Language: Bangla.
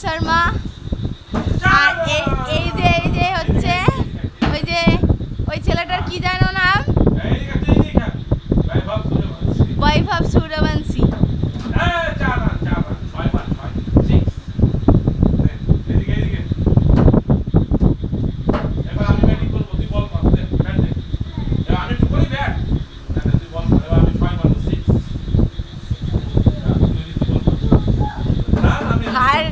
শর্মা। আর এই যে হচ্ছে ওই ছেলেটার কি জানো নাম? বৈভব সূর্যবংশী। আর